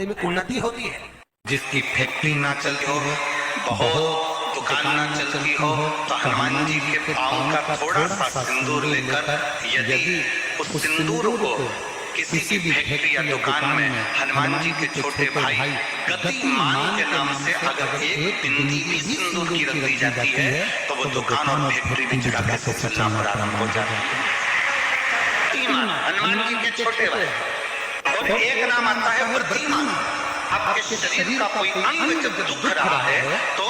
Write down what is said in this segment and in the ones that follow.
में उन्नति होती है। जिसकी फैक्ट्री ना चलती हो, बहुत दुकान ना चलती हो, तो हनुमान जी के पांव का थोड़ा सा सिंदूर लेकर यदि उस सिंदूर को किसी भी फैक्ट्री या दुकान में हनुमान जी के छोटे भाई गतिमान के नाम से अगर एक बिंदी भी सिंदूर की रख दी जाती है तो वो दुकान और फैक्ट्री भी जगह से चलना प्रारंभ हो जाता है। हनुमान जी के छोटे भाई, और एक नाम आता है वृद्धिमान। आपके शरीर का कोई अंग जब दुख रहा है तो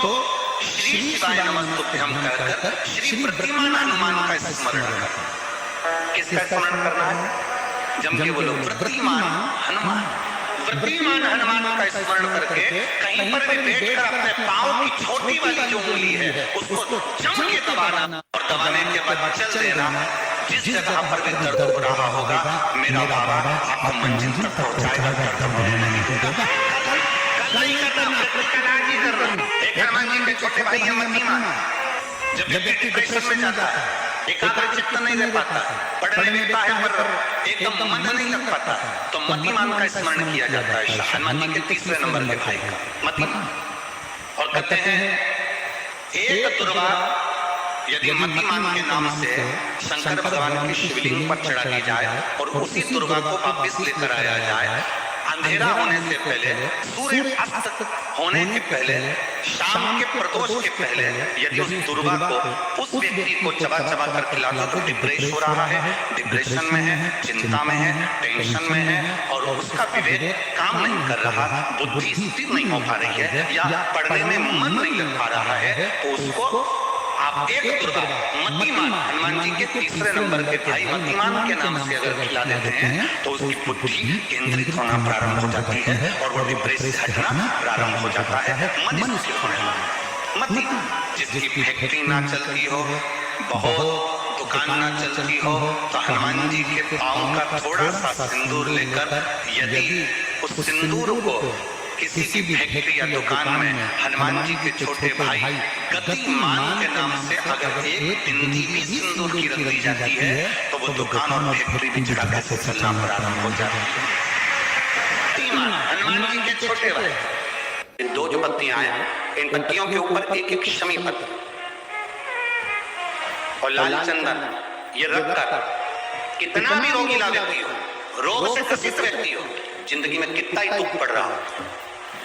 श्री शिवाय नमस्तुभ्यम कहकर श्री वृद्धिमान हनुमान का स्मरण करना। किसका स्मरण करना है? जम के बोलो, वृद्धिमान हनुमान। वृद्धिमान हनुमान का स्मरण करके कहीं पर भी बैठकर अपने पांव की छोटी वाली जो उंगली है उसको जम के दबाना, और दबाने के बाद चल देना। जिस जगह पर भी दर्द हो रहा होगा मेरा बाबा आपको मंजिल तक पहुंचाएगा, दर्द होने नहीं देगा। नहीं करना, कल आज ही करना। एक हनुमान जी के छोटे भाई है मतिमान। जब व्यक्ति डिप्रेशन में जाता है, एकाग्रचित्त नहीं रह पाता, पढ़ने लगता है पर एकदम मन नहीं लग पाता, तो मतिमान का स्मरण किया जाता है। हनुमान जी के तीसरे नंबर के भाई का मतिमान। और कहते हैं एक दुर्गा यदि मतिमान के नाम से शंकर भगवान की शिवलिंग पर चढ़ा दी जाए और उसी दुर्गा को वापिस लेकर आया जाए, अंधेरा होने से पहले, सूर्य अस्त होने के पहले, शाम के प्रदोष के पहले यदि उस दुर्गा को उस व्यक्ति को चबा चबा कर खिला दो तो डिप्रेस हो रहा है, डिप्रेशन में है, चिंता में है, टेंशन में है और उसका विवेक काम नहीं कर रहा, बुद्धि स्थिर नहीं हो पा रही है या पढ़ने में मन नहीं लग पा रहा है, तो उसको आप एक दुर्गा मतिमान हनुमान जी के तीसरे नंबर के भाई मतिमान के नाम से अगर खिला देते हैं तो उसकी बुद्धि केंद्रित होना प्रारंभ हो जाती है और वो डिप्रेस हटना प्रारंभ हो जाता है। मन स्थिर होने लगता है। मति जिसकी फैक्ट्री ना चलती हो, बहुत दुकान ना चलती हो, तो हनुमान जी के पांव का थोड़ा सा सिंदूर लेकर यदि उस सिंदूर को किसी भी फैक्ट्री या दुकान में हनुमान जी के छोटे भाई गतिमान के नाम से अगर एक बिंदी भी सिंदूर की रख दी जाती है तो वो दुकान और फैक्ट्री भी जगह से चलना प्रारंभ हो जाता है। हनुमान जी के छोटे भाई, इन दो जो पत्तियां हैं, इन पत्तियों के ऊपर एक एक शमी पत्र और लाल चंदन ये रखकर कितना भी रोगीला व्यक्ति हो, रोग से ग्रसित व्यक्ति हो, जिंदगी में कितना ही दुख पड़ रहा हो,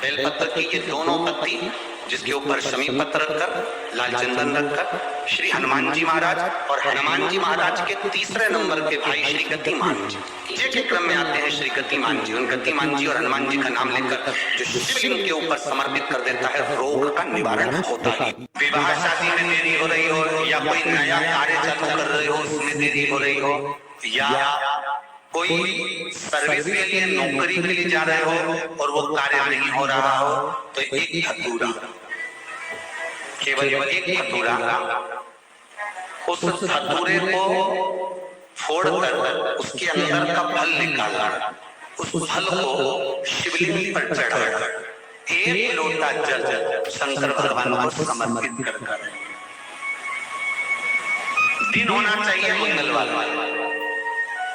बेलपत्र की ये दोनों पत्ती जिसके ऊपर शमी पत्र रखकर, लाल चंदन रखकर श्री हनुमान जी महाराज और हनुमान जी महाराज के तीसरे नंबर के भाई श्री गतिमान जी के क्रम में आते हैं। श्री गतिमान जी, उन गतिमान जी और हनुमान जी का नाम लेकर जो शिवलिंग के ऊपर समर्पित कर देता है, रोग का निवारण होता है। विवाह शादी में देरी हो रही हो या कोई नया कार्य चालू कर रहे हो उसमें देरी हो रही हो या कोई सर्विस के लिए नौकरी के लिए जा रहे हो और वो कार्य नहीं हो रहा हो, तो एक धतूरा, केवल एक धतूरा, उस धतूरे को फोड़कर उसके अंदर का फल निकालना, उस फल को शिवलिंग पर चढ़ाकर एक लोटा जल शंकर भगवान को समर्पित कर दिन होना चाहिए मंगलवार।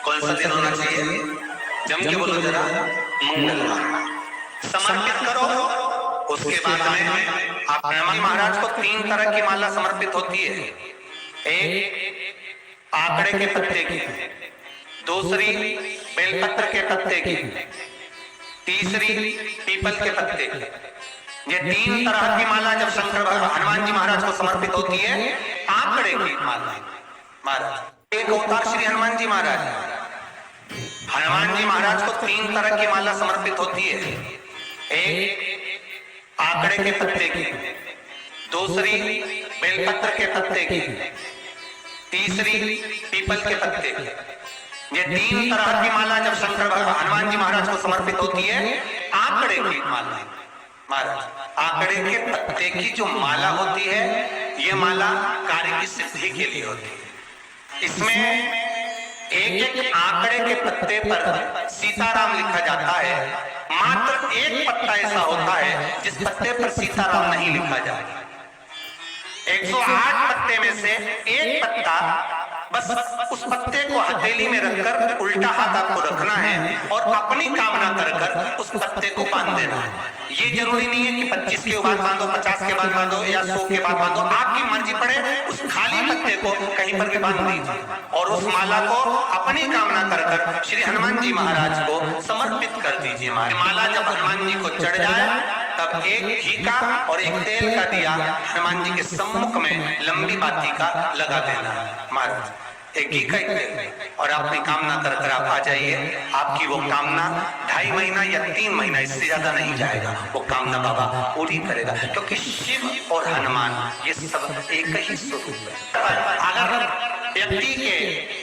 कौन सा दिन होना चाहिए? जम के बोलो जरा, मंगलवार समर्पित करो। उसके बाद में आप हनुमान महाराज को 3 तरह की माला समर्पित होती है। एक आकड़े के पत्ते की, दूसरी बेलपत्र के पत्ते की, तीसरी पीपल के पत्ते की। ये 3 तरह की माला जब शंकर हनुमान जी महाराज को समर्पित होती है, आकड़े की माला महाराज, एक अवतार श्री हनुमान जी महाराज, हनुमान जी महाराज को 3 तरह की माला समर्पित होती है। एक आकड़े के पत्ते की, दूसरी बेलपत्र के पत्ते की, तीसरी पीपल के पत्ते की। ये 3 तरह की माला जब शंकर हनुमान जी महाराज को समर्पित होती है, आकड़े की माला महाराज, आकड़े के पत्ते की जो माला होती है, ये माला कार्य की सिद्धि के लिए होती है। इसमें एक एक आंकड़े के पत्ते पर सीताराम लिखा जाता है। मात्र एक पत्ता ऐसा होता है जिस पत्ते पर सीताराम नहीं लिखा जाता। 108 पत्ते में से एक पत्ता बस उस पत्ते को हथेली में रखकर उल्टा हाथ आपको रखना है और अपनी कामना कर कर उस पत्ते को बांध देना है। ये जरूरी नहीं है कि 25 के बाद बांधो, 50 के बाद बांधो या 100 के बाद बांधो, आपकी मर्जी पड़े उस खाली पत्ते को कहीं पर भी बांध दीजिए और उस माला को अपनी कामना कर कर श्री हनुमान जी महाराज को समर्पित कर दीजिए। माला जब हनुमान जी को चढ़ जाए तब एक घी का और एक तेल का दिया हनुमान जी के सम्मुख में लंबी बाती का लगा देना महाराज, एक घी का और अपनी कामना कर कर आप आ जाइए। आपकी वो कामना 2.5 महीना या 3 महीना इससे ज्यादा नहीं जाएगा, वो कामना बाबा पूरी करेगा, क्योंकि शिव और हनुमान ये सब एक ही स्वरूप है। अगर व्यक्ति के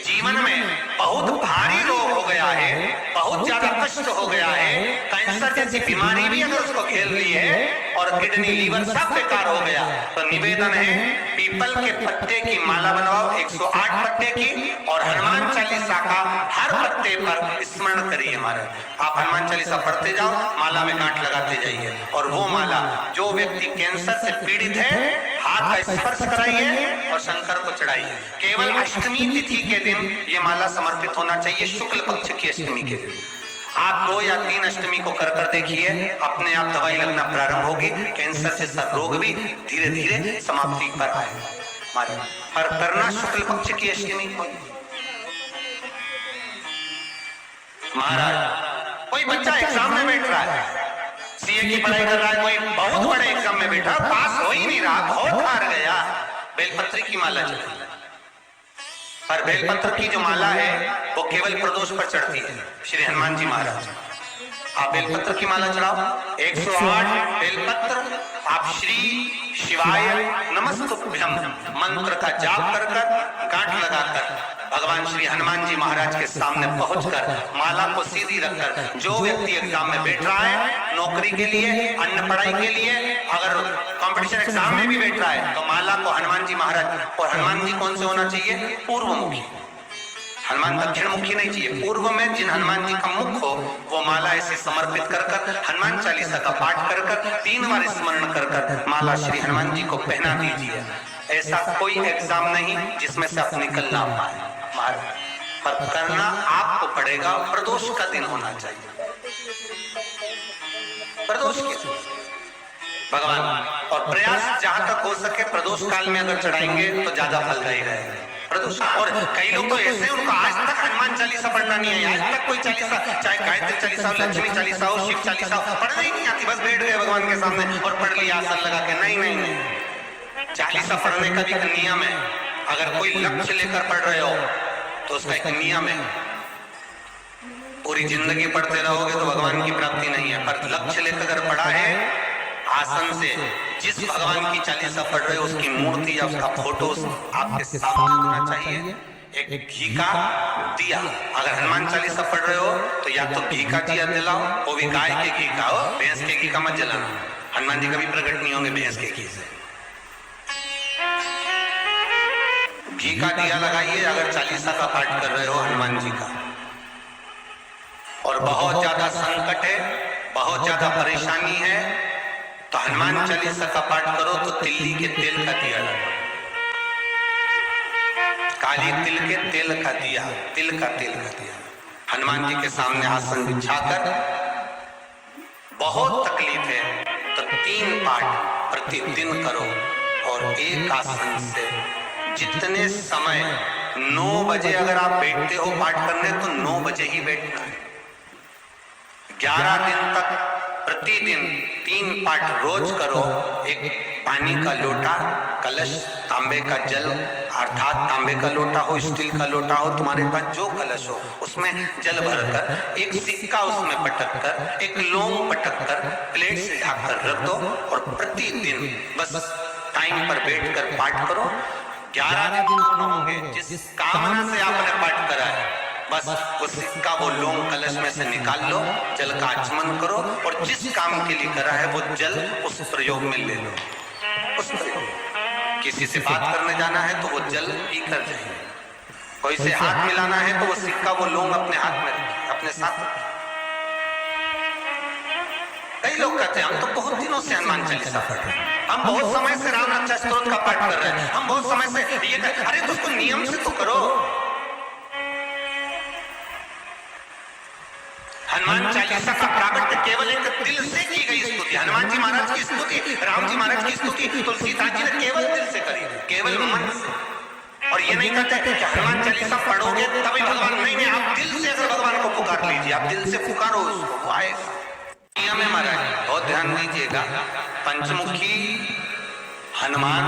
जीवन में बहुत भारी रोग हो गया है, बहुत ज्यादा कष्ट हो गया है, कैंसर जैसी बीमारी भी अगर उसको घेर ली है और किडनी लीवर सब बेकार हो गया, तो निवेदन है पीपल के पत्ते की माला बनवाओ 108 पत्ते की और हनुमान चालीसा का हर पत्ते पर स्मरण करिए महाराज। आप हनुमान चालीसा पढ़ते जाओ, माला में गांठ लगाते जाइए और वो माला जो व्यक्ति कैंसर से पीड़ित है हाथ का स्पर्श कराइए और शंकर को चढ़ाइए। केवल अष्टमी तिथि के दिन ये माला समर्पित होना चाहिए, शुक्ल पक्ष की अष्टमी के दिन। आप 2 या 3 अष्टमी को कर कर देखिए, अपने आप दवाई लगना प्रारंभ होगी, कैंसर जैसा रोग भी धीरे धीरे समाप्ति पर आएगा। पर करना शुक्ल पक्ष की अष्टमी को। महाराज कोई बच्चा एग्जाम में बैठ रहा है, सीए की पढ़ाई कर रहा है, कोई बहुत बड़े एग्जाम में बैठा, पास हो ही नहीं रहा, बहुत हार गया, बेलपत्र की माला चढ़ती है। पर बेलपत्र की जो माला है वो केवल प्रदोष पर चढ़ती है। श्री हनुमान जी महाराज आप बेलपत्र की माला चढ़ाओ, 108 बेलपत्र आप श्री शिवाय नमस्तुभ्यम मंत्र का जाप कर कर गांठ लगाकर भगवान श्री हनुमान जी महाराज के सामने पहुंचकर माला को सीधी रखकर, जो व्यक्ति एग्जाम में बैठ रहा है नौकरी के लिए, अन्य पढ़ाई के लिए, अगर कंपटीशन एग्जाम में भी बैठ रहा है तो माला को हनुमान जी महाराज, और हनुमान जी कौन से होना चाहिए? पूर्वमुखी। हनुमान दक्षिण मुखी नहीं चाहिए, पूर्व में जिन हनुमान जी का मुख हो वो माला ऐसे समर्पित कर कर हनुमान चालीसा का पाठ कर कर 3 बार स्मरण कर कर माला श्री हनुमान जी को पहना दीजिए। ऐसा कोई एग्जाम नहीं जिसमें से आप निकल ना पाए महाराज, पर करना आपको पड़ेगा। प्रदोष का दिन होना चाहिए, प्रदोष के भगवान, और प्रयास जहां तक हो सके प्रदोष काल में अगर चढ़ाएंगे तो ज्यादा फलदायी रहेगा प्रदोष। और कई लोग तो ऐसे उनको आज तक हनुमान चालीसा पढ़ना नहीं है, आज तक कोई चालीसा, चाहे गायत्री चालीसा हो, लक्ष्मी चालीसा हो, शिव चालीसा हो, पढ़ना ही नहीं आती, बस बैठ गए भगवान के सामने और पढ़ लिया आसन लगा के। नहीं नहीं नहीं, चालीसा पढ़ने का भी एक नियम है। अगर कोई लक्ष्य लेकर पढ़ रहे हो तो उसका एक नियम है, पूरी जिंदगी पढ़ते रहोगे तो भगवान की प्राप्ति नहीं है, पर लक्ष्य लेकर अगर पढ़ा है आसन से, जिस भगवान की चालीसा पढ़ रहे हो उसकी मूर्ति या उसका फोटो आपके सामने होना चाहिए। एक घी का दिया, अगर हनुमान चालीसा पढ़ रहे हो तो या तो घी का दिया जलाओ, वो भी गाय के घी का हो, भैंस के घी का मत जलाना, हनुमान जी कभी प्रकट नहीं होंगे भैंस के घी से। घी का दिया लगाइए अगर चालीसा का पाठ कर रहे हो हनुमान जी का। और बहुत ज्यादा संकट है, बहुत ज्यादा परेशानी है तो हनुमान चालीसा का पाठ करो तो तिल्ली के तेल का दिया लगाओ, काली तिल के तेल का दिया, तिल का तेल का दिया हनुमान जी के सामने आसन बिछाकर। बहुत तकलीफ है तो 3 पाठ प्रतिदिन करो और एक आसन से जितने समय 9 बजे अगर आप बैठते हो पाठ करने तो 9 बजे ही बैठना है। 11 दिन तक प्रतिदिन 3 पाठ रोज करो। एक पानी का लोटा, कलश, तांबे का जल अर्थात तांबे का लोटा हो, स्टील का लोटा हो, तुम्हारे पास जो कलश हो उसमें जल भरकर एक सिक्का उसमें पटक कर, एक लौंग पटक कर प्लेट से ढककर रख दो और प्रतिदिन बस टाइम पर बैठकर पाठ करो। 11 दिन होंगे, जिस कामना से आपने पाठ करा है बस वो सिक्का, वो लौंग कलश में से निकाल लो, जल का आचमन करो और जिस काम के लिए करा है वो जल उस प्रयोग में ले लो। उस प्रयोग, किसी से बात करने जाना है तो वो जल पी कर जाइए, कोई से हाथ मिलाना है तो वो सिक्का, वो लौंग अपने हाथ में रखिए, अपने साथ। कई लोग कहते हैं हम तो बहुत दिनों से हनुमान चालीसा पढ़े, हम बहुत समय से राम रक्षा स्तोत्र का पाठ कर रहे हैं, हम बहुत समय से ये कर, अरे तो उसको नियम से तो करो। हनुमान चालीसा का प्राकट्य केवल एक दिल से की गई स्तुति, हनुमान जी महाराज की स्तुति, राम जी महाराज की स्तुति तुलसीदास जी ने केवल दिल से करी, केवल मन से। और ये नहीं कहते कि हनुमान चालीसा पढ़ोगे तभी भगवान, नहीं नहीं, आप दिल से अगर भगवान को पुकार लीजिए, आप दिल से पुकारो उसको, वो आएगा। में महाराज बहुत ध्यान दीजिएगा, पंचमुखी हनुमान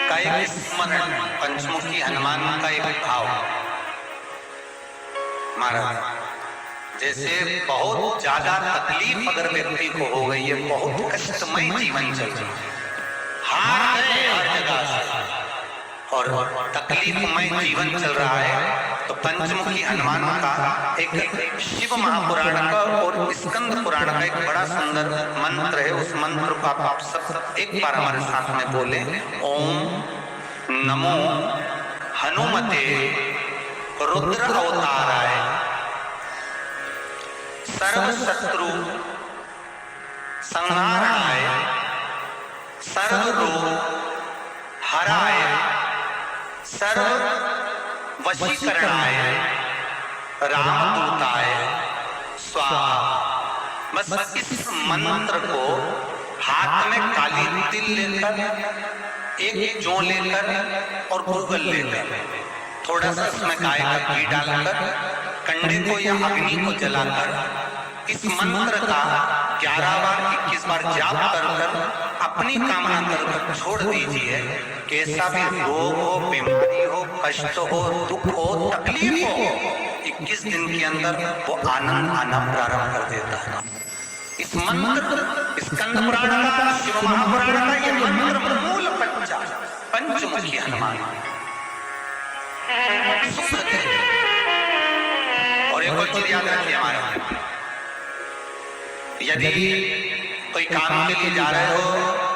का एक स्मरण, पंचमुखी हनुमान का एक भाव महाराज, जैसे बहुत ज्यादा तकलीफ अगर व्यक्ति को हो गई है, बहुत कष्टमय जीवन चल रहा है, हार गए हर जगह से और तकलीफमय जीवन चल रहा है, तो पंचमुखी हनुमान का एक शिव महापुराण का और स्कंद पुराण का एक बड़ा सुंदर मंत्र है। उस मंत्र को आप सब एक बार हमारे साथ में बोले, ओम नमो हनुमते रुद्र अवताराय सर्व शत्रु संहाराय सर्व रोग हराय सर्व वशीकरणाय रामदूताय स्वाहा। बस इस मंत्र को हाथ में काली तिल लेकर, एक जौ लेकर और गूगल लेकर, थोड़ा सा उसमें गाय का घी डालकर, कंडे को या अग्नि को जलाकर इस मंत्र का 11 बार 21 बार जाप कर कर अपनी कामना कर छोड़ दीजिए। कैसा भी रोग हो, बीमारी हो, कष्ट हो, दुख हो, तकलीफ हो, 21 दिन के अंदर वो आनंद आना प्रारंभ कर देता है। इस मंत्र स्कंद पुराण का, शिव महापुराण का ये मंत्र मूल पंचमुखी हनुमान और एक और चीज याद रखिए हमारे, यदि कोई काम के लिए जा रहे हो,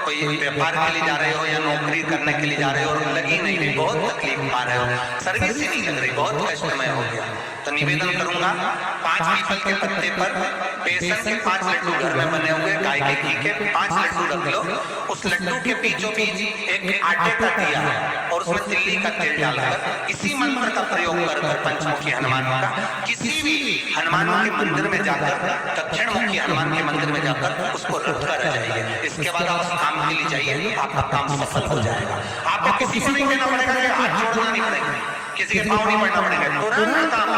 कोई व्यापार के लिए जा रहे हो या नौकरी करने के लिए जा रहे हो और लगी नहीं रही, बहुत तकलीफ पा रहे हो, सर्विस ही नहीं लग रही, बहुत कष्टमय हो गया, तो निवेदन करूंगा 5 पीपल के पत्ते पर बेसन के 5 लड्डू घर में बने हुए गाय के घी के 5 लड्डू रख लो, उस लड्डू के बीचों बीच एक आटे का दिया और उसमें तिल्ली का तेल डालकर इसी मंत्र का प्रयोग कर पंचमुखी हनुमान का किसी भी हनुमान के मंदिर में जाकर, दक्षिण मुखी हनुमान के मंदिर में जाकर उसको रख कर आ जाइए। इसके बाद आप काम के लिए जाइए, आपका काम सफल हो जाएगा। आपको किसी को नहीं कहना पड़ेगा कि हाथ जोड़ना नहीं पड़ेगा, किसी के पाँव नहीं पड़ना पड़ेगा, तुरंत काम।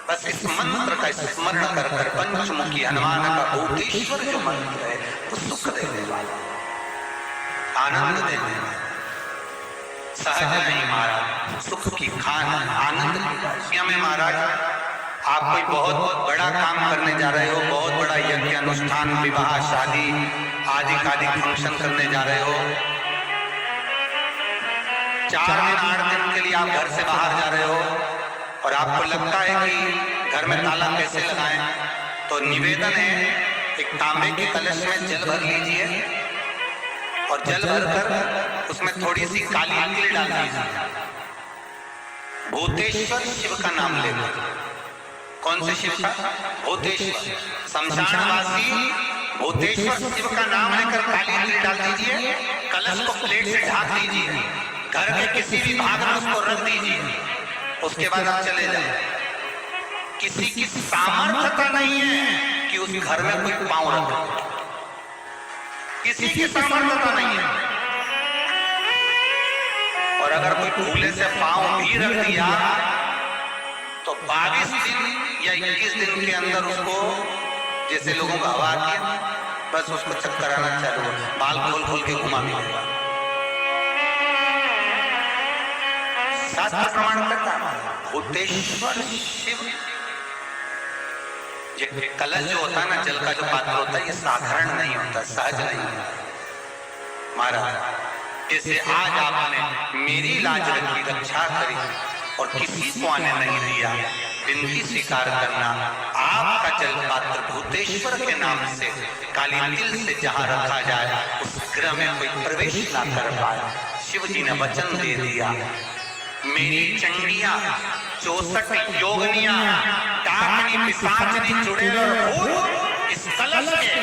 बस इस मंत्र का स्मरण कर कर पंचमुखी हनुमान का भूतेश्वर जो मंत्र है वो सुख देने वाला, आनंद देने वाला, सहज नहीं महाराज, सुख की खान आनंद में महाराज। आप कोई बहुत बड़ा काम करने जा रहे हो, बहुत बड़ा यज्ञ अनुष्ठान, विवाह, शादी आदि आदि फंक्शन करने जा रहे हो, 4 दिन 8 दिन के लिए आप घर से बाहर जा रहे हो और आपको लगता है कि घर में ताला कैसे लगाएं, तो निवेदन है एक तांबे के कलश में जल भर लीजिए और जल भरकर उसमें थोड़ी सी काली तिल डाल दीजिए, भूतेश्वर शिव का नाम लेकर। कौन से शिव का? भूतेश्वर, शमशानवासी भूतेश्वर शिव का नाम लेकर काली तिल डाल दीजिए, कलश को प्लेट से ढाक दीजिए, घर के किसी भी भाग में उसको रख दीजिए, उसके बाद आप चले जाए। किसी की सामर्थ्यता नहीं है कि उस घर में कोई पांव रखे, किसी की सामर्थ्यता नहीं है, और अगर कोई भूले से पांव भी रख दिया तो 22 दिन या 21 दिन के अंदर उसको, जैसे लोगों का हवा किया, बस उसको चक्कर आना चालू, बाल खोल खोल के घुमा देगा। शास्त्र प्रमाण करता है भूतेश्वर शिव। ये कलश जो होता है ना, जल का जो पात्र होता है, ये साधारण नहीं होता, सहज नहीं होता महाराज। जैसे आज आपने मेरी लाज रखी, रक्षा करी और किसी को आने नहीं दिया, विनती स्वीकार करना, आपका जल पात्र भूतेश्वर के नाम से काली तिल से जहां रखा जाए उस गृह में कोई प्रवेश ना कर पाए। शिव जी ने वचन दे दिया, मेरी चंडियां 64 योगनियां डाक पिशाचिनी चुड़ैल और भूत इस कलश के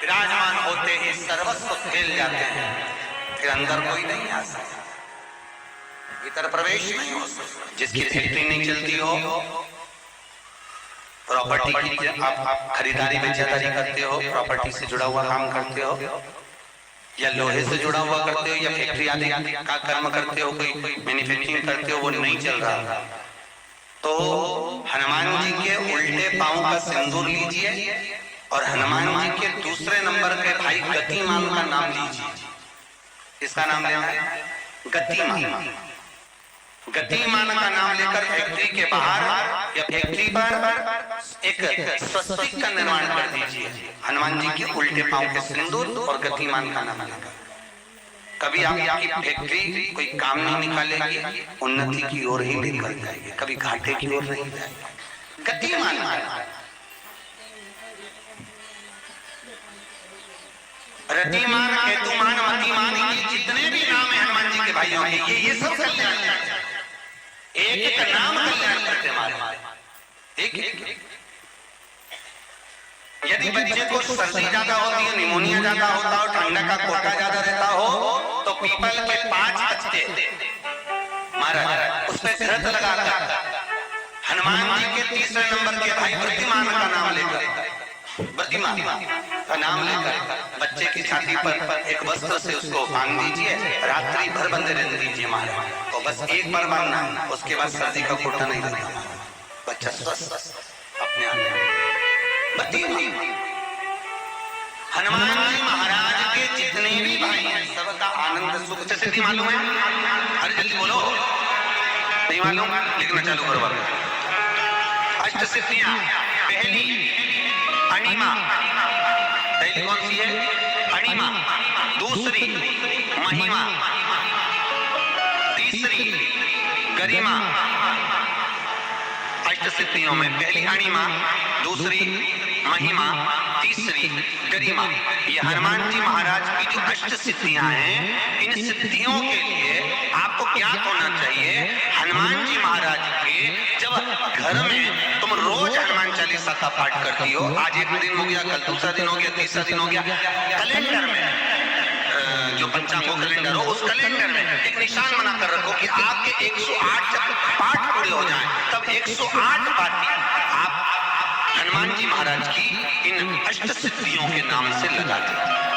विराजमान होते ही सर्वस्व खेल जाते हैं, फिर अंदर कोई नहीं आ सकता, भीतर प्रवेश नहीं हो सकता। जिसकी फैक्ट्री नहीं चलती हो, प्रॉपर्टी की आप खरीदारी बेचदारी करते हो, प्रॉपर्टी से जुड़ा हुआ काम करते हो, या लोहे से जुड़ा हुआ करते हो, या फैक्ट्री आदि का कर्म करते हो, कोई मैन्युफैक्चरिंग करते हो, वो नहीं चल रहा, तो हनुमान जी के उल्टे पांव का सिंदूर लीजिए और हनुमान जी के दूसरे नंबर के भाई गतिमान का नाम लीजिए। इसका नाम लेना है गतिमान। गतिमान का नाम लेकर फैक्ट्री के बाहर या फैक्ट्री पर एक स्वस्तिक का निर्माण कर दीजिए, हनुमान जी के उल्टे पांव के सिंदूर और गतिमान का नाम लेकर। कभी आपकी फैक्ट्री कोई काम नहीं निकालेगी, उन्नति की ओर ही निकल जाएगी, कभी घाटे की ओर नहीं जाएगी। गतिमान रतिमान हेतुमान मतिमान, ये जितने भी नाम है हनुमान जी के भाइयों के, ये सब कल्याण, एक एक नाम कल्याण करते हमारे। एक यदि बच्चे को सर्दी ज्यादा होती है, निमोनिया ज्यादा होता हो, ठंडा का कोटा ज्यादा रहता हो, तो पीपल के 5 पत्ते महाराज उस पर घृत लगाकर हनुमान जी के तीसरे नंबर के भाई वृद्धिमान का नाम लेकर, वृद्धिमान का नाम लेकर बच्चे की छाती पर एक वस्त्र से उसको बांध दीजिए, रात्रि भर बंधे रहने दीजिए महाराज, तो बस एक बार बांधना, उसके बाद सर्दी का कोटा नहीं लगता, बच्चा स्वस्थ अपने आप। हनुमान जी महाराज के जितने भी भाई हैं, सबका आनंद सुख से सिद्धि मालूम है? अरे जल्दी बोलो, नहीं मालूम? लिखना चालू करो बाबू। अष्ट सिद्धियां, पहली अणिमा, पहली कौन सी है? अणिमा। दूसरी महिमा, तीसरी गरिमा। अष्ट सिद्धियों में पहली अणिमा, दूसरी महिमा, तीसरी गरिमा। ये हनुमान जी महाराज की जो अष्ट सिद्धियां हैं, इन सिद्धियों के लिए आपको ज्ञात होना चाहिए, हनुमान जी महाराज के जब घर में तुम रोज हनुमान चालीसा का पाठ करती हो, आज एक दिन हो गया, कल दूसरा दिन हो गया, तीसरा दिन हो गया, कैलेंडर में जो पंचांगों कैलेंडर हो, उस कैलेंडर में एक निशान बनाकर रखो कि आपके 108 जब पाठ पूरे हो जाएं, तब 108 पाठी आप हनुमान जी महाराज की इन अष्ट सिद्धियों के नाम से लगा दें।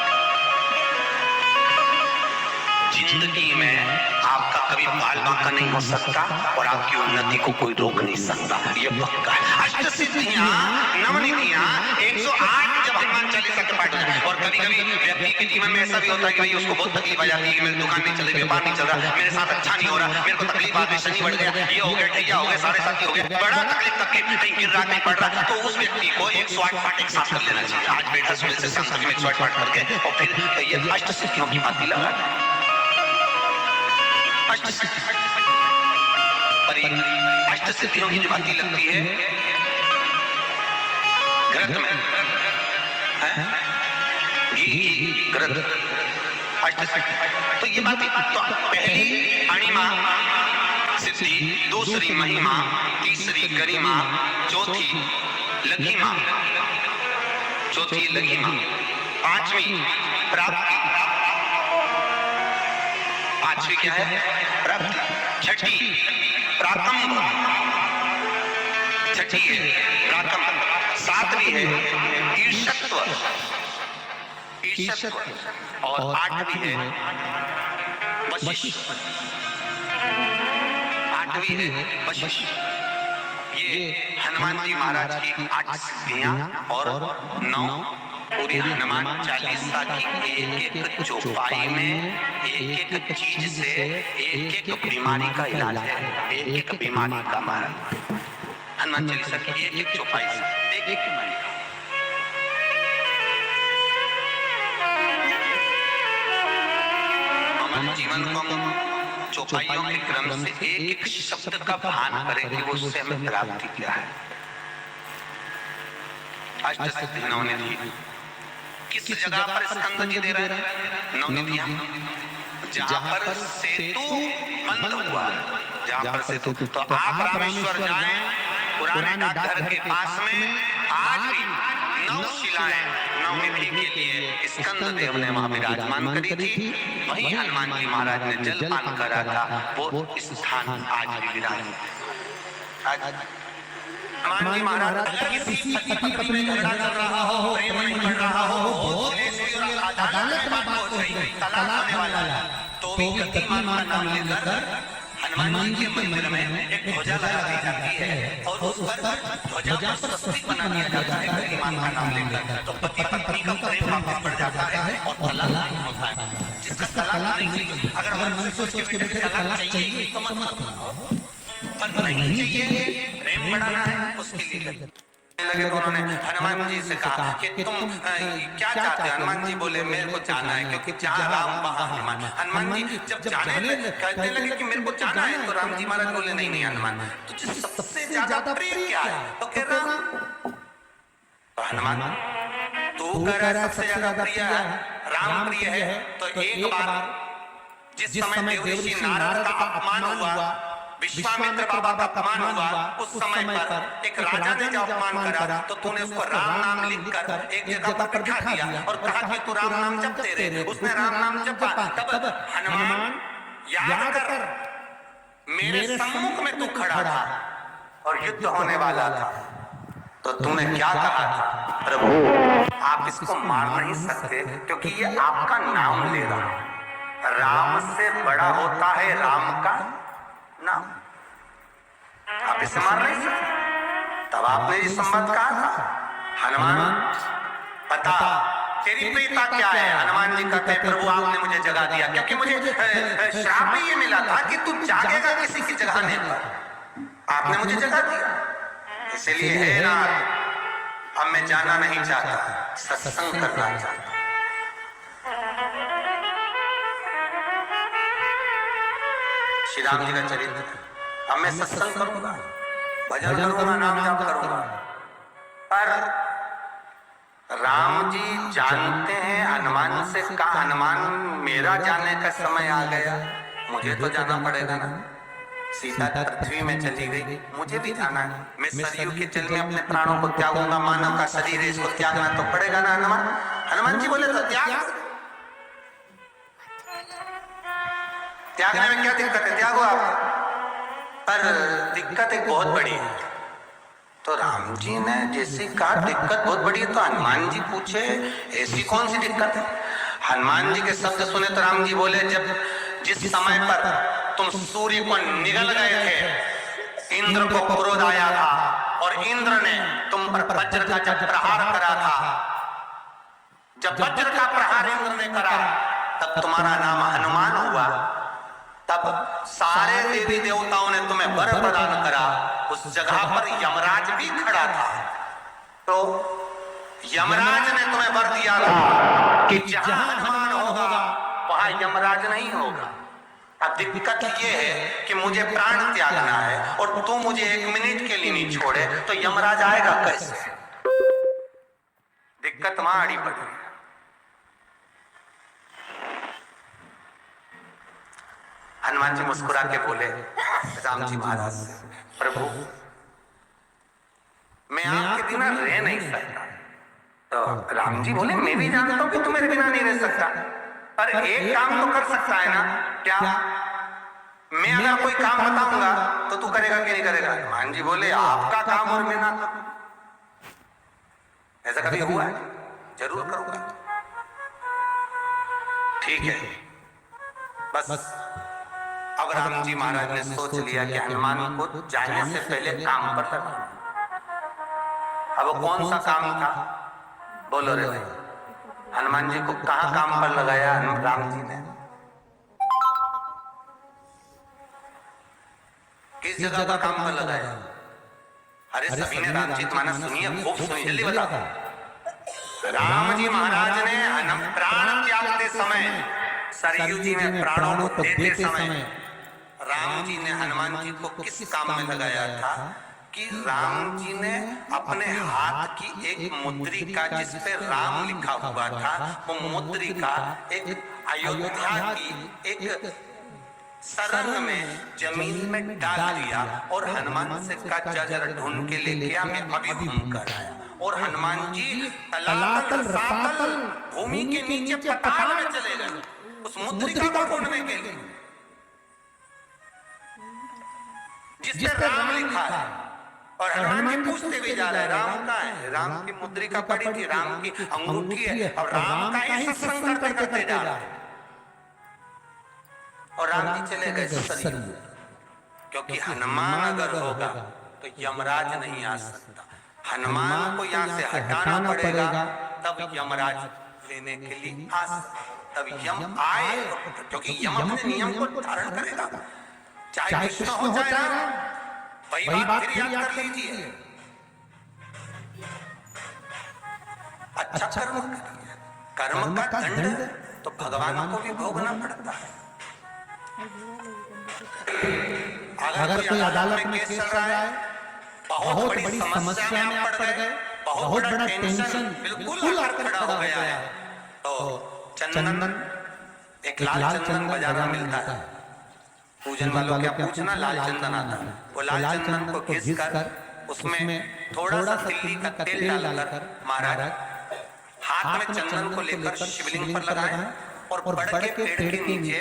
जिंदगी में आपका कभी बाल बांका नहीं हो सकता और आपकी उन्नति को कोई रोक नहीं सकता, ये पक्का है। अष्ट सिद्धियां, नवनिधियां, 108 जब हनुमान चालीसा के पाठ होते हैं। और कभी कभी व्यक्ति के जीवन में ऐसा भी होता है कि भाई उसको बहुत तकलीफ आ जाती है कि मेरी दुकान नहीं चल रही, व्यापार नहीं चल रहा, मेरे साथ अच्छा नहीं हो रहा, मेरे को तकलीफ आ गई, शनि बढ़ गया, ये हो गया, ठैया हो गया, साढ़े साथी हो गया, बड़ा तकलीफ तक कहीं गिर रहा, कहीं पड़ रहा, तो उस व्यक्ति को 108 पाठ एक साथ कर लेना चाहिए। आज बेटा सुबह से शाम तक 108 पाठ करके और फिर ये अष्ट सिद्धियों की बाती लगा। अष्ट सिद्धियों की जो बाती लगती है घृत में, घी घृत, अष्ट सिद्धि, तो ये बाती, तो पहली अणिमा सिद्धि, दूसरी महिमा, तीसरी गरिमा, चौथी लघिमा, चौथी लघिमा, पांचवी प्राप्ति, पांचवी क्या है? प्राप्ति। छठी प्रातम, छठी है प्रातम। सातवीं है ईर्षत्व, ईर्षत्व, और आठवीं है वशिष्ठ, आठवीं है वशिष्ठ। ये हनुमान जी महाराज की 8 सिद्धियां और 9 पूरी हनुमान चालीसा की एक एक चौपाई में एक एक चीज से एक एक बीमारी का इलाज है, एक एक बीमारी का महाराज हनुमान चालीसा की एक एक चौपाई से एक एक बीमारी का। हमारे जीवन को हम चौपाइयों के क्रम से एक एक शब्द का भान करें कि वो उससे हमें प्राप्ति क्या है। अष्ट सिद्धि नवनिधि किस जगह पर स्कंद जी दे रहे हैं? नवनिधियां, जहां पर सेतु बंद हुआ, जहां पर सेतु, तो आप रामेश्वर जाएं पुराने डाकघर के पास में आज भी 9 शिलाएं नवनिधि के लिए स्कंद देव ने वहां विराजमान करी थी। वही हनुमान जी महाराज ने जलपान करा था, वो स्थान आज भी विराजमान है। हनुमान जी महाराज अगर किसी पति पत्नी में झगड़ा चल रहा हो, प्रेम नहीं बढ़ रहा हो, अदालत में बात हो रही, तलाक होने वाला है, तो भी गति माता नाम लेकर हनुमान जी के मंदिर में एक ध्वजा लगाई जाती है और उस पर ध्वजा पर स्वस्तिक बना दिया जाता है गति माता नाम लेकर। तो पति पत्नी का प्रेम वापस बढ़ जाता है और तलाक नहीं होता है। जिसका तलाक नहीं, अगर मन से सोच के बैठे तलाक चाहिए तो मत करो, पर नहीं चाहिए, प्रेम बढ़ाना है उसके लिए लगे। तो उन्होंने हनुमान जी से कहा कि तुम क्या चाहते हो? हनुमान जी बोले मेरे को जाना है, क्योंकि जहाँ राम वहाँ हनुमान। हनुमान जी जब जाने कहने लगे कि मेरे को जाना है, तो राम जी महाराज बोले नहीं नहीं हनुमान, तुझे सबसे ज्यादा प्रिय क्या है? तो कह रहा तो हनुमान तू कह रहा सबसे ज्यादा प्रिय है, राम प्रिय है। तो एक बार जिस समय देवर्षि नारद का अपमान हुआ, विश्वामित्र बाबा का अपमान हुआ, उस समय पर एक राजा ने जब अपमान करा तो तूने उसको राम नाम लिखकर एक जगह पर बिठा दिया और कहा कि तू राम नाम जपते रहे। उसने राम नाम जपा। तब हनुमान याद कर, मेरे सम्मुख में तू खड़ा था और युद्ध होने वाला था, तो तूने क्या कहा था? प्रभु आप इसको मार नहीं सकते, क्योंकि ये आपका नाम ले रहा है। राम से बड़ा होता है राम का नाम, आप इसे मार नहीं सकते। तब आपने ये संवाद कहा था, हनुमान बता तेरी प्रियता क्या है? हनुमान जी कहते प्रभु आपने मुझे जगा दिया, क्योंकि मुझे श्राप ये मिला था कि तू जागेगा किसी की जगाने पर, आपने मुझे जगा दिया, इसलिए हे नाथ अब मैं जाना नहीं चाहता, सत्संग करना चाहता। श्री राम जी का चरित्र, अब मैं सत्संग करूंगा, भजन करूंगा, नाम जाप करूंगा। पर राम जी जानते हैं हनुमान से कहा, हनुमान मेरा जाने का समय आ गया, मुझे तो जाना पड़ेगा ना। सीता पृथ्वी में चली गई, मुझे भी जाना है। मैं सरयू के जल में अपने प्राणों को त्यागूंगा, मानव का शरीर है, इसको त्यागना तो पड़ेगा ना हनुमान। हनुमान जी बोले तो त्यागने में क्या दिक्कत है, त्यागो आप। पर दिक्कत एक बहुत बड़ी है। तो राम जी ने जैसे कहा दिक्कत बहुत बड़ी है, तो हनुमान जी पूछे ऐसी कौन सी दिक्कत है? हनुमान जी के शब्द सुने तो राम जी बोले, जब जिस समय पर तुम सूर्य को निगल गए थे, इंद्र को क्रोध आया था और इंद्र ने तुम पर वज्र का जब प्रहार करा था, जब वज्र का प्रहार इंद्र ने करा, तब तुम्हारा नाम हनुमान हुआ। तब सारे देवी देवताओं ने तुम्हें वर प्रदान करा। उस जगह पर यमराज भी खड़ा था, तो यमराज ने तुम्हें वर दिया था कि जहां हनुमान होगा वहां यमराज नहीं होगा। अब दिक्कत ये है कि मुझे प्राण त्यागना है और तू मुझे 1 मिनट के लिए नहीं छोड़े, तो यमराज आएगा कैसे? दिक्कत वहां अड़ी पड़ी। हनुमान जी मुस्कुरा के बोले राम जी महाराज, प्रभु मैं आपके बिना रह नहीं सकता। तो राम जी बोले मैं भी जानता हूं कि तू मेरे बिना नहीं रह सकता, पर एक काम तो कर सकता है ना। क्या? मैं अगर कोई काम बताऊंगा तो तू करेगा कि नहीं करेगा? हनुमान जी बोले आपका काम और मैं ना करूं, ऐसा कभी हुआ है? जरूर करूंगा। ठीक है, बस अब राम जी महाराज ने सोच लिया कि हनुमान को जाने से पहले काम पर लगाना। अब वो कौन सा काम था? बोलो रे भाई। हनुमान जी को कहाँ काम पर लगाया राम जी ने? किस जगह पर काम पर लगाया? अरे सभी ने रामचरितमानस सुनिए, खूब सुनिए, जल्दी बताओ। राम जी महाराज ने प्राण त्यागते समय, सरयू जी में प्राणों को देते समय राम जी ने हनुमान जी को किस काम में लगाया था? कि राम जी ने अपने हाथ की एक मुद्रिका जिस पे राम लिखा हुआ था, वो मुद्रिका एक अयोध्या की एक सरंग में जमीन में डाल दिया और हनुमान से कहा जरा ढूंढ के लेके आ, मैं अभी घूम कर आया। और हनुमान जी तलातल रसातल भूमि के नीचे पताल में चले गए उस मुद्रिका को ढूंढने के लिए जिस पर राम लिखा है। और हनुमान जी पूछते भी जा रहे हैं राम कहाँ है? राम की मुद्रिका पड़ी थी, राम की अंगूठी है, और राम का ही सत्संग करते करते जा रहा है। और राम जी चले गए सरयू, क्योंकि हनुमान अगर होगा तो यमराज नहीं आ सकता। हनुमान को यहाँ से हटाना पड़ेगा तब यमराज लेने के लिए आ सकता। तब यम आए, क्योंकि यम अपने नियम को धारण करेगा, चाहे कृष्ण हो चाहे राम। वही बात फिर याद कर लीजिए, अच्छा कर्म करिए, कर्म का दंड तो भगवान को भी भोगना पड़ता है। अगर कोई अदालत में केस चल रहा है, बहुत बड़ी समस्या में आप पड़ गए, बहुत बड़ा टेंशन बिल्कुल आकर खड़ा हो गया है, तो चंदन, एक लाल चंदन बाजार में मिलता है। पूजन वालों क्या पूछना, लाल चंदन आता है। वो लाल चंदन को घिस कर उसमें थोड़ा सा तिल्ली का तेल डालकर महाराज हाथ में चंदन को लेकर शिवलिंग पर लगाएं और बड़ के पेड़ के नीचे,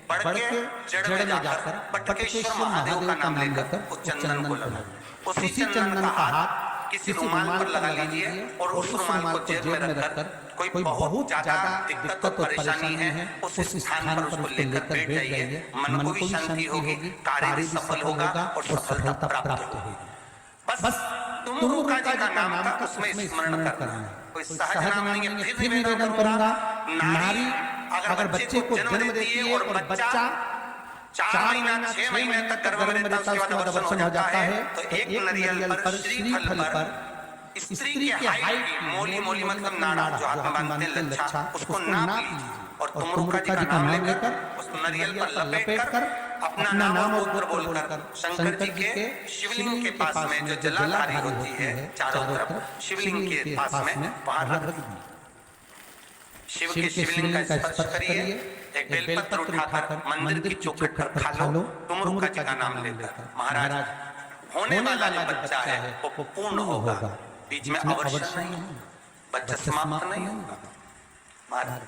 बड़ के जड़ में जाकर बटकेश्वर महादेव का नाम लेकर उस चंदन को लगाएं। उसी चंदन का हाथ किसी रुमाल पर लगा लीजिए और उस रुमाल को जेब में रखकर कोई बहुत ज्यादा दिक्कत और परेशानी है उस स्थान पर उसको लेकर बैठ जाइए। मन को भी शांति होगी, कार्य भी सफल होगा और सफलता प्राप्त होगी। बस तुमुका जी का नाम का उसमें स्मरण करना, कोई सहज नाम नहीं है। फिर भी निवेदन करूंगा, नारी अगर बच्चे को जन्म देती है और बच्चा 4 महीना 6 महीने तक गर्भ में रहता है, उसके बाद अबॉर्शन हो जाता है, तो एक नरियल पर श्रीफल पर स्त्री के हाइट मोली मोली मतलब नाड़ा जो हाथ में बांधते हैं लच्छा, उसको नाप लीजिए और तुमुका जी का नाम लेकर उस नरियल पर लपेट कर अपना नाम और बोलकर शंकर जी के शिवलिंग के पास में जो जलाधारी होती है चारों तरफ शिवलिंग के पास में वहां रख दीजिए। शिव के शिवलिंग का स्पर्श करिए, एक बेलपत्र उठाकर मंदिर की चौखट पर खा लो, तुमुका जी का नाम लेकर। महाराज होने वाला जो बच्चा है वो पूर्ण होगा, बीच में अवश्य नहीं, बच्चा समाप्त नहीं होगा महाराज,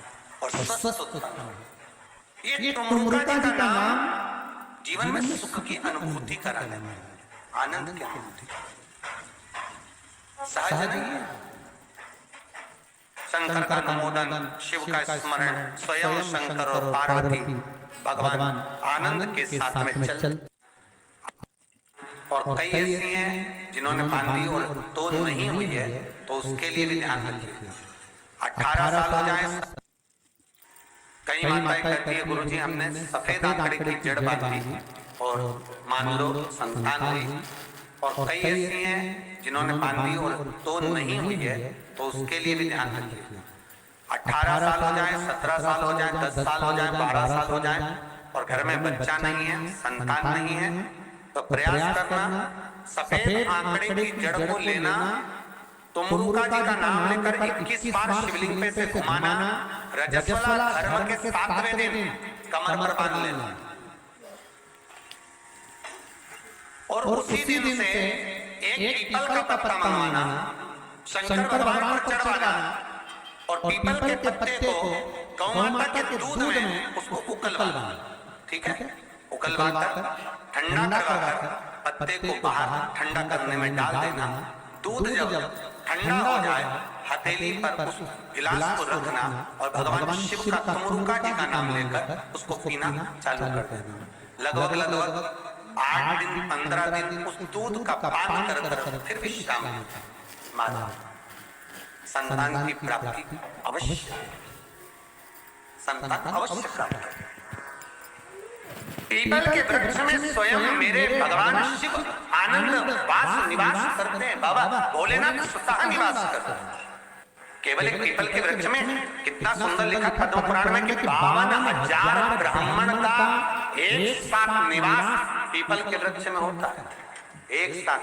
और स्वस्थ उत्पन्न होगा। ये तुमुका जी का नाम जीवन में सुख की अनुभूति कराने में, आनंद की अनुभूति सहज नहीं है। शंकर का नमोदन, शिव का स्मरण, स्वयं शंकर और पार्वती भगवान आनंद के साथ में चल। और कई ऐसी हैं जिन्होंने बांधी और तो नहीं हुई है, तो उसके लिए भी ध्यान रखिए। 18 साल हो जाए, कई माताएं कहती है गुरुजी हमने सफेद आंकड़े की जड़ बांधी और मान लो संतान हुई। और कई ऐसी हैं जिन्होंने बांधी और तो नहीं हुई है, तो उसके लिए भी ध्यान रखिए। 18 साल हो जाए, 17 साल हो जाए, 10 साल हो जाए, 12 साल हो जाए और घर में बच्चा नहीं है, संतान नहीं है, तो प्रयास करना सफेद आंकड़े की जड़ को लेना, तुमुका जी का नाम लेकर 21 बार शिवलिंग पे से घुमाना, रजस्वला धर्म के 7वें दिन कमर पर बांध लेना और उसी दिन से एक पीपल का पत्ता मंगाना, शंकर भगवान पर चढ़ाना और पीपल के पत्ते को गौ माता के दूध में उसको उकलवाना। ठीक है, उकलवाकर ठंडा करवाकर पत्ते को बाहर ठंडा करने में डाल देना। दूध जब ठंडा हो जाए हथेली पर उस गिलास को रखना और भगवान शिव का तुमुका जी का नाम लेकर उसको पीना चालू कर देना। लगभग लगभग 8 दिन 15 दिन उस दूध का पान कर फिर विश्राम माना। संतान की प्राप्ति अवश्य, संतान अवश्य प्राप्त। पीपल के वृक्ष में स्वयं मेरे भगवान शिव आनंद वास निवास करते हैं। बाबा भोलेनाथ स्वतः निवास करते हैं। केवल एक पीपल के वृक्ष में कितना सुंदर लिखा पद्म पुराण में कि 52,000 ब्राह्मण का एक साथ निवास पीपल के वृक्ष में होता है, एक साथ।